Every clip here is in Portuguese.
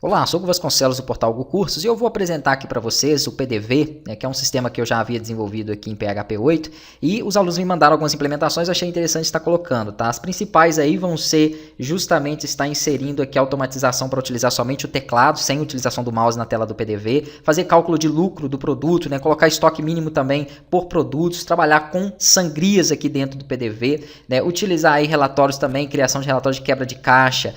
Olá, sou o Vasconcelos do portal GoCursos e eu vou apresentar aqui para vocês o PDV, que é um sistema que eu já havia desenvolvido aqui em PHP 8 e os alunos me mandaram algumas implementações, achei interessante estar colocando, tá? As principais aí vão ser justamente estar inserindo aqui a automatização para utilizar somente o teclado, sem utilização do mouse na tela do PDV, fazer cálculo de lucro do produto, colocar estoque mínimo também por produtos, trabalhar com sangrias aqui dentro do PDV, utilizar aí relatórios também, criação de relatórios de quebra de caixa,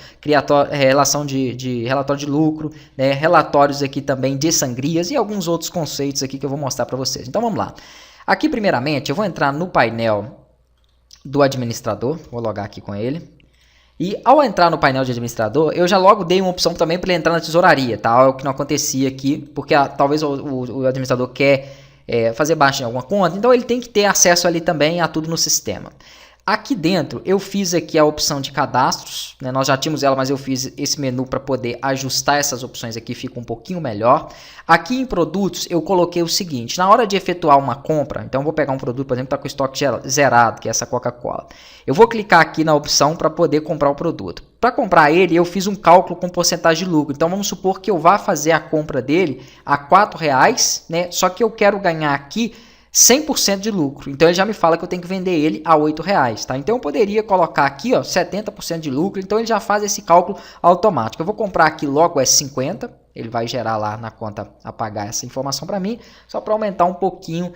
relação de relatório de lucro, relatórios aqui também de sangrias e alguns outros conceitos aqui que eu vou mostrar para vocês. Então vamos lá. Aqui primeiramente eu vou entrar no painel do administrador, vou logar aqui com ele. E ao entrar no painel de administrador, eu já logo dei uma opção também para ele entrar na tesouraria, tá? É o que não acontecia aqui, porque talvez o administrador quer fazer baixa em alguma conta, então ele tem que ter acesso ali também a tudo no sistema. Aqui dentro eu fiz aqui a opção de cadastros, nós já tínhamos ela, mas eu fiz esse menu para poder ajustar essas opções aqui, fica um pouquinho melhor. Aqui em produtos eu coloquei o seguinte, na hora de efetuar uma compra, então eu vou pegar um produto, por exemplo, que está com estoque zerado, que é essa Coca-Cola. Eu vou clicar aqui na opção para poder comprar o produto. Para comprar ele, eu fiz um cálculo com porcentagem de lucro, então vamos supor que eu vá fazer a compra dele a R$4, só que eu quero ganhar aqui 100% de lucro, então ele já me fala que eu tenho que vender ele a R$8, tá? Então eu poderia colocar aqui, ó, 70% de lucro, então ele já faz esse cálculo automático. Eu vou comprar aqui logo S50, ele vai gerar lá na conta apagar essa informação para mim, só para aumentar um pouquinho,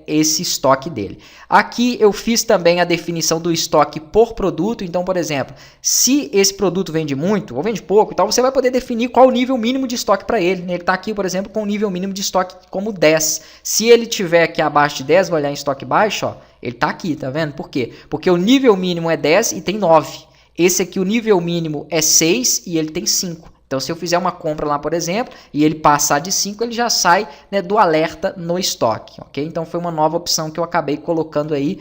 esse estoque dele. Aqui eu fiz também a definição do estoque por produto, então, por exemplo, se esse produto vende muito ou vende pouco, então você vai poder definir qual o nível mínimo de estoque para ele. Ele está aqui, por exemplo, com o nível mínimo de estoque como 10. Se ele tiver aqui abaixo de 10, vou olhar em estoque baixo, ó, ele está aqui, tá vendo? Por quê? Porque o nível mínimo é 10 e tem 9. Esse aqui, o nível mínimo é 6 e ele tem 5. Então, se eu fizer uma compra lá, por exemplo, e ele passar de 5, ele já sai do alerta no estoque, ok? Então, foi uma nova opção que eu acabei colocando aí,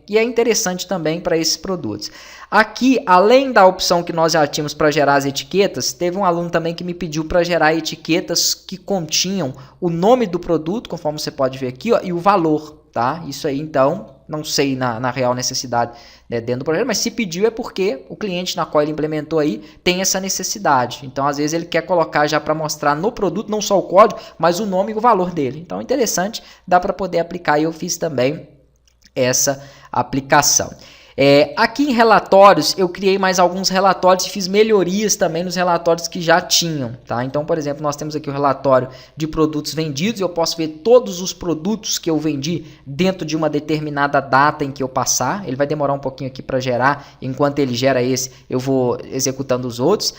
e é interessante também para esses produtos. Aqui, além da opção que nós já tínhamos para gerar as etiquetas, teve um aluno também que me pediu para gerar etiquetas que continham o nome do produto, conforme você pode ver aqui, ó, e o valor, tá? Isso aí, então, não sei na real necessidade dentro do projeto, mas se pediu é porque o cliente na qual ele implementou aí tem essa necessidade. Então, às vezes, ele quer colocar já para mostrar no produto, não só o código, mas o nome e o valor dele. Então, é interessante, dá para poder aplicar e eu fiz também essa aplicação. Aqui em relatórios, eu criei mais alguns relatórios e fiz melhorias também nos relatórios que já tinham, tá? Então, por exemplo, nós temos aqui o relatório de produtos vendidos, eu posso ver todos os produtos que eu vendi dentro de uma determinada data em que eu passar. Ele vai demorar um pouquinho aqui para gerar, enquanto ele gera esse, eu vou executando os outros,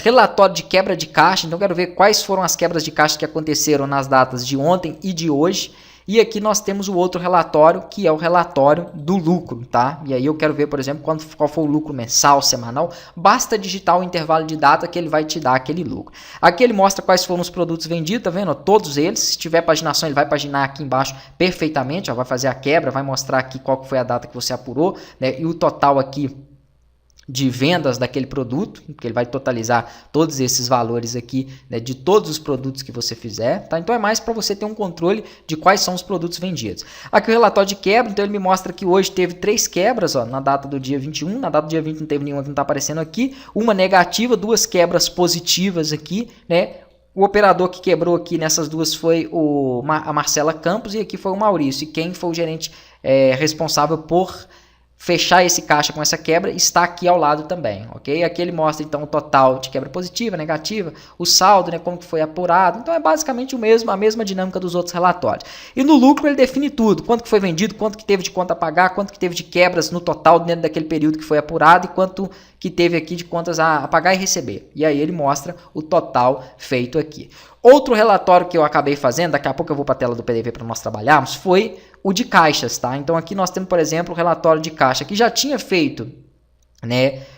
Relatório de quebra de caixa, então eu quero ver quais foram as quebras de caixa que aconteceram nas datas de ontem e de hoje. E aqui nós temos o outro relatório, que é o relatório do lucro, tá? E aí eu quero ver, por exemplo, qual foi o lucro mensal, semanal. Basta digitar o intervalo de data que ele vai te dar aquele lucro. Aqui ele mostra quais foram os produtos vendidos, tá vendo? Todos eles. Se tiver paginação, ele vai paginar aqui embaixo perfeitamente, ó, vai fazer a quebra, vai mostrar aqui qual foi a data que você apurou, e o total aqui de vendas daquele produto, porque ele vai totalizar todos esses valores aqui, de todos os produtos que você fizer, tá? Então é mais para você ter um controle de quais são os produtos vendidos. Aqui o relatório de quebra, então ele me mostra que hoje teve 3 quebras, ó, na data do dia 21, na data do dia 20 não teve nenhuma que não está aparecendo aqui, uma negativa, 2 quebras positivas aqui, O operador que quebrou aqui nessas duas foi a Marcela Campos e aqui foi o Maurício, e quem foi o gerente responsável por fechar esse caixa com essa quebra está aqui ao lado também, ok? Aqui ele mostra então o total de quebra positiva, negativa, o saldo, como que foi apurado. Então é basicamente a mesma dinâmica dos outros relatórios. E no lucro ele define tudo, quanto que foi vendido, quanto que teve de conta a pagar, quanto que teve de quebras no total dentro daquele período que foi apurado e quanto que teve aqui de contas a pagar e receber. E aí ele mostra o total feito aqui. Outro relatório que eu acabei fazendo, daqui a pouco eu vou para a tela do PDV para nós trabalharmos, foi o de caixas, tá? Então aqui nós temos, por exemplo, o relatório de caixa, que já tinha feito,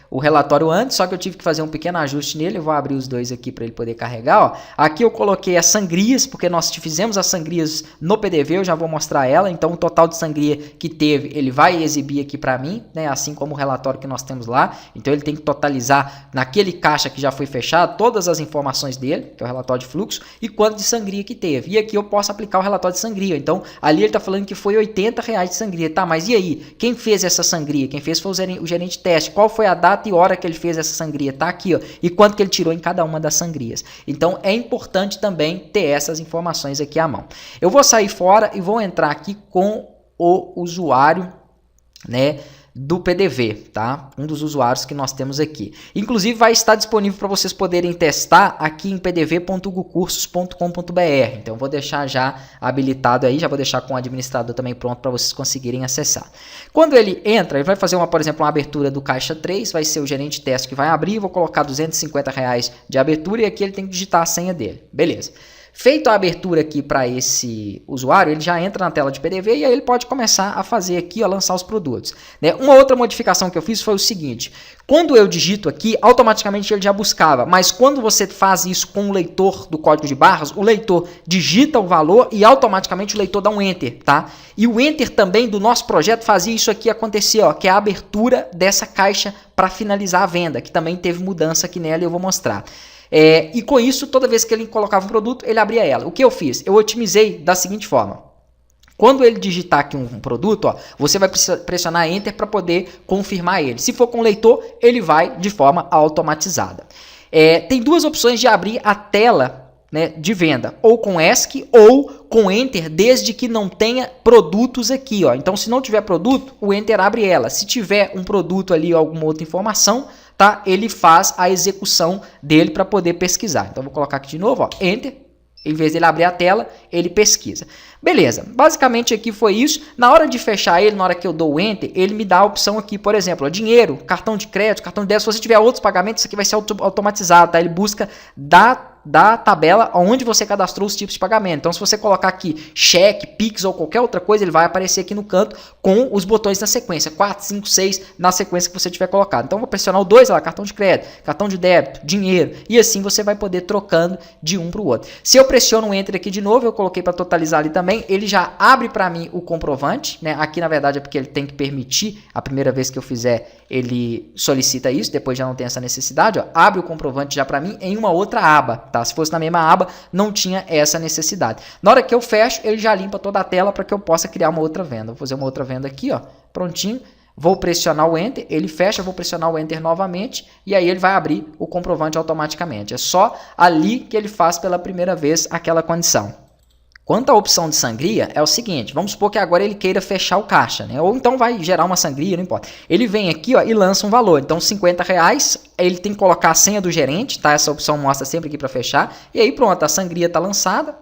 o relatório antes, só que eu tive que fazer um pequeno ajuste nele. Eu vou abrir os dois aqui para ele poder carregar, ó. Aqui eu coloquei as sangrias, porque nós fizemos as sangrias no PDV, eu já vou mostrar ela. Então o total de sangria que teve, ele vai exibir aqui para mim, assim como o relatório que nós temos lá. Então ele tem que totalizar naquele caixa que já foi fechado todas as informações dele, que é o relatório de fluxo, e quanto de sangria que teve. E aqui eu posso aplicar o relatório de sangria. Então ali ele está falando que foi R$80 de sangria, tá? Mas e aí? Quem fez essa sangria? Quem fez foi o gerente de teste. Qual foi a data data e hora que ele fez essa sangria tá aqui, ó, e quanto que ele tirou em cada uma das sangrias. Então é importante também ter essas informações aqui à mão. Eu vou sair fora e vou entrar aqui com o usuário, né, do PDV, tá? Um dos usuários que nós temos aqui. Inclusive vai estar disponível para vocês poderem testar aqui em pdv.gucursos.com.br. Então vou deixar já habilitado aí, já vou deixar com o administrador também pronto para vocês conseguirem acessar. Quando ele entra, ele vai fazer por exemplo, uma abertura do caixa 3, vai ser o gerente de teste que vai abrir, vou colocar R$250 de abertura e aqui ele tem que digitar a senha dele. Beleza. Feito a abertura aqui para esse usuário, ele já entra na tela de PDV e aí ele pode começar a fazer aqui, ó, lançar os produtos. Né? Uma outra modificação que eu fiz foi o seguinte, quando eu digito aqui, automaticamente ele já buscava, mas quando você faz isso com o leitor do código de barras, o leitor digita o valor e automaticamente o leitor dá um Enter, tá? E o Enter também do nosso projeto fazia isso aqui acontecer, ó, que é a abertura dessa caixa para finalizar a venda, que também teve mudança aqui nela e eu vou mostrar. E com isso, toda vez que ele colocava um produto, ele abria ela. O que eu fiz? Eu otimizei da seguinte forma. Quando ele digitar aqui um produto, ó, você vai pressionar Enter para poder confirmar ele. Se for com leitor, ele vai de forma automatizada. Tem duas opções de abrir a tela, né, de venda, ou com ESC ou com Enter, desde que não tenha produtos aqui. Ó. Então, se não tiver produto, o Enter abre ela. Se tiver um produto ali ou alguma outra informação, tá? Ele faz a execução dele para poder pesquisar. Então, vou colocar aqui de novo, ó, Enter. Em vez dele abrir a tela, ele pesquisa. Beleza, basicamente aqui foi isso. Na hora de fechar ele, na hora que eu dou o Enter, ele me dá a opção aqui, por exemplo, ó, dinheiro, cartão de crédito, cartão de débito. Se você tiver outros pagamentos, isso aqui vai ser automatizado, tá? Ele busca da tabela onde você cadastrou os tipos de pagamento. Então, se você colocar aqui cheque, Pix ou qualquer outra coisa, ele vai aparecer aqui no canto com os botões na sequência, 4, 5, 6, na sequência que você tiver colocado. Então, vou pressionar o 2 lá, cartão de crédito, cartão de débito, dinheiro, e assim você vai poder trocando de um para o outro. Se eu pressiono o Enter aqui de novo, eu coloquei para totalizar ali também, ele já abre para mim o comprovante, né? Aqui, na verdade, é porque ele tem que permitir, a primeira vez que eu fizer, ele solicita isso, depois já não tem essa necessidade, ó, abre o comprovante já para mim em uma outra aba, tá? Se fosse na mesma aba, não tinha essa necessidade. Na hora que eu fecho, ele já limpa toda a tela para que eu possa criar uma outra venda. Vou fazer uma outra venda aqui, ó, prontinho. Vou pressionar o Enter, ele fecha, vou pressionar o Enter novamente e aí ele vai abrir o comprovante automaticamente. É só ali que ele faz pela primeira vez aquela condição. Quanto à opção de sangria, é o seguinte, vamos supor que agora ele queira fechar o caixa, né? Ou então vai gerar uma sangria, não importa. Ele vem aqui, ó, e lança um valor, então R$50, ele tem que colocar a senha do gerente, tá? Essa opção mostra sempre aqui para fechar, e aí pronto, a sangria está lançada.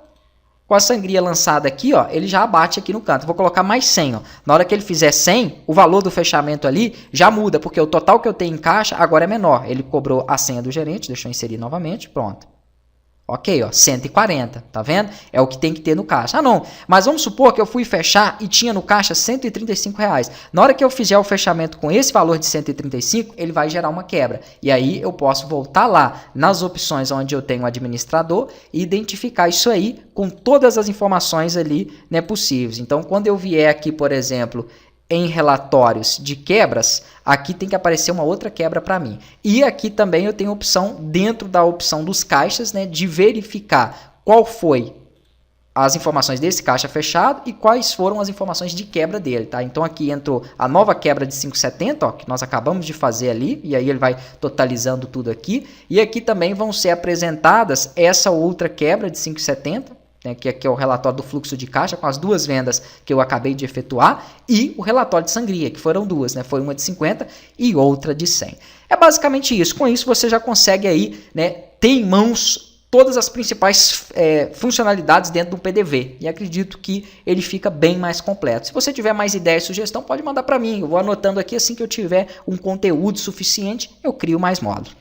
Com a sangria lançada aqui, ó, ele já abate aqui no canto. Vou colocar mais 100, ó. Na hora que ele fizer 100, o valor do fechamento ali já muda, porque o total que eu tenho em caixa agora é menor. Ele cobrou a senha do gerente, deixa eu inserir novamente, pronto. Ok, ó, 140, tá vendo? É o que tem que ter no caixa. Ah, não, mas vamos supor que eu fui fechar e tinha no caixa R$135. Na hora que eu fizer o fechamento com esse valor de 135, ele vai gerar uma quebra. E aí eu posso voltar lá nas opções onde eu tenho o administrador e identificar isso aí com todas as informações ali, né, possíveis. Então, quando eu vier aqui, por exemplo, em relatórios de quebras, aqui tem que aparecer uma outra quebra para mim. E aqui também eu tenho opção, dentro da opção dos caixas, né, de verificar qual foi as informações desse caixa fechado e quais foram as informações de quebra dele, tá? Então aqui entrou a nova quebra de 5,70, ó, que nós acabamos de fazer ali, e aí ele vai totalizando tudo aqui. E aqui também vão ser apresentadas essa outra quebra de 5,70, né, que aqui é o relatório do fluxo de caixa com as duas vendas que eu acabei de efetuar e o relatório de sangria, que foram duas, né, foi uma de 50 e outra de 100. É basicamente isso. Com isso você já consegue aí, né, ter em mãos todas as principais funcionalidades dentro do PDV e acredito que ele fica bem mais completo. Se você tiver mais ideia e sugestão, pode mandar para mim. Eu vou anotando aqui, assim que eu tiver um conteúdo suficiente, eu crio mais módulos.